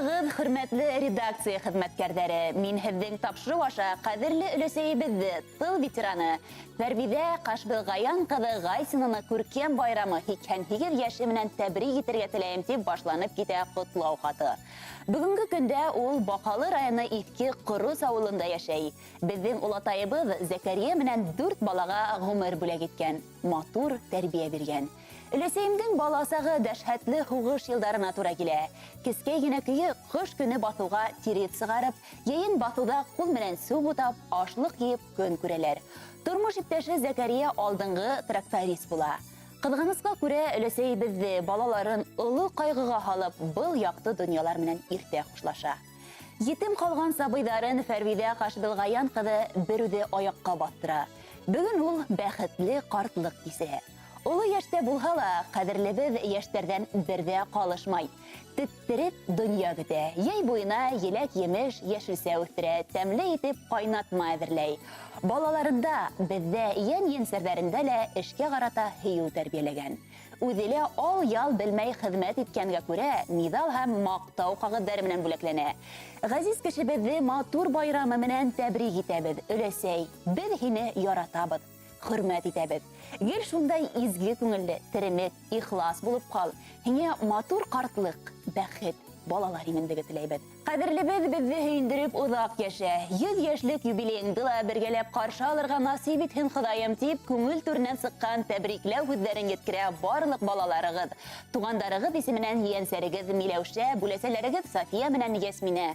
Саламатсызбыз, хөрмәтле редакция хезмәткәрләре. Мин һеҙҙең тапшырыу аша ҡәҙерле өләсәйебеҙҙе, тыл ветераны Фәрбиҙә Ҡашбылғаян ҡыҙы Ғайсинаны күркәм байрамы 88 йәше менән тәбрик итергә теләйем тип башланып китә ҡотлау хаты. Бүгенге көндә ул Баҡалы районы Иҫке Ҡорос ауылында йәшәй. Беҙҙең олатайыбыҙ Зәкәрйә менән 4 балаға ғүмер бүләк иткән, матур тәрбиә биргән. Өләсәйемдең баласағы дәшһәтле һуғыш йылдарына тура килә. Кескәй генә көйө ҡыш көне баҫыуға тирет сығарып, йәйен баҫыуҙа ҡул менән су бутап, ашлыҡ йыйып көн күрәләр. Тормош иптәше Зәкәрйә алдыңғы тракторист була. Ҡыҙғанысҡа күрә өләсәйебеҙҙе балаларын оло ҡайғыға һалып, был яҡты донъялар менән иртә хушлаша. Етем ҡалған сабыйҙарын Фәрбиҙә Ҡашбылғаян ҡыҙы бер үҙе аяҡҡа баҫтыра. Бөгөн ул бәхетле ҡартлык кисерә. Олы йәштә булһа ла, ҡәҙерлебеҙ йәштәрҙән берҙә ҡалышмай. Теттереп донъя көтә. Йәй буйына еләк-емеш, йәшелсә үҫтерә, тәмле итеп ҡайнатма әҙерләй. Балаларында, беҙҙә йән-енсәрҙәрендә лә эшкә ҡарата һөйөү тәрбиәләгән. Үҙе лә ал-ял белмәй хеҙмәт иткәнгә күрә, миҙал һәм маҡтау ҡағыҙҙары менән бүләкләнә. Ғәзиз кешебеҙҙе матур байрамы менән тәбрик итәбеҙ. Өләсәй, беҙ һине яратабыҙ, хөрмәт итәбеҙ. Гел шундай изге күңелле, теремек, ихлас булып ҡал. Һиңә матур ҡартлыҡ, бәхет, балалар имендеге теләйбеҙ. Ҡәҙерлебеҙ беҙҙе һөйөндөрөп оҙаҡ йәшә. 100 йәшлек юбилейыңды ла бергәләп ҡаршы алырға насип итһен Хоҙайым тип, күңел түренән сыҡҡан тәбрикләү һүҙҙәрен еткерә барлыҡ балаларығыҙ. Туғандарығыҙ исеменән ейәнсәрегеҙ Миләүшә, бүләсәләрегеҙ Сафия менән Йәсминә.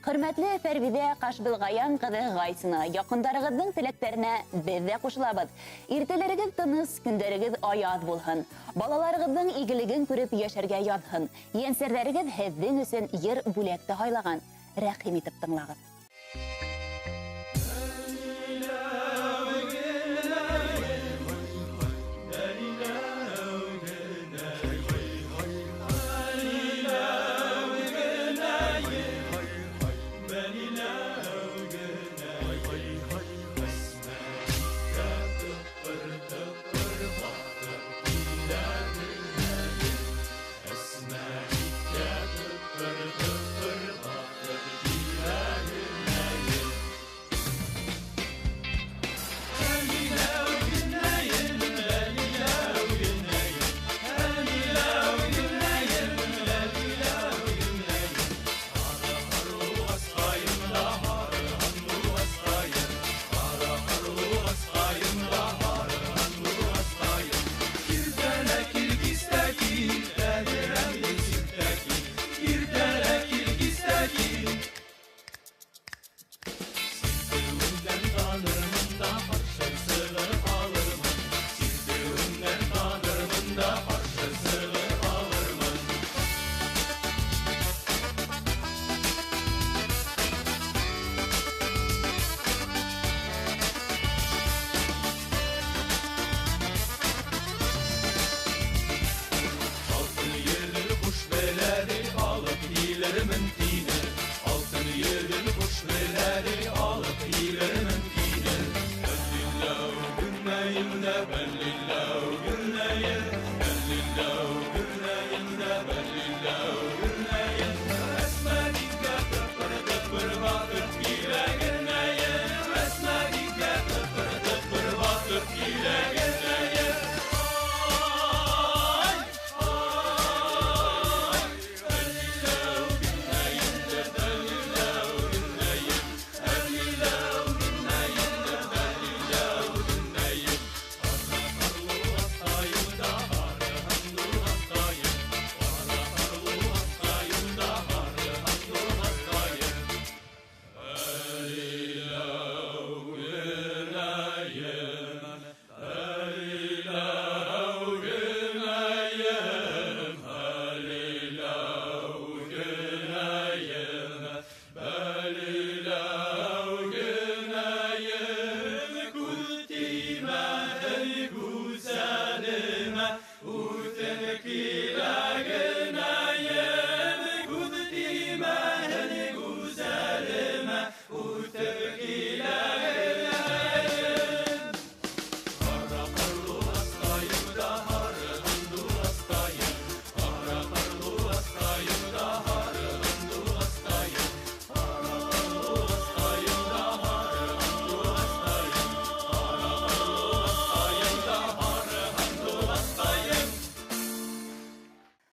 Хөрмәтле Фәрбиҙә Ҡашбылғаян ҡыҙы Ғайсина, яҡындарығыҙҙың теләктәренә беҙ ҙә ҡушылабыҙ. Иртәләрегеҙ тыныс, көндәрегеҙ аяҙ булһын. Балаларығыҙҙың игелеген күреп йәшәргә яҙһын. Ейәнсәрҙәрегеҙ һеҙҙең өсөн йыр бүләкте һайлаған. Рәхим итеп тыңлағыҙ.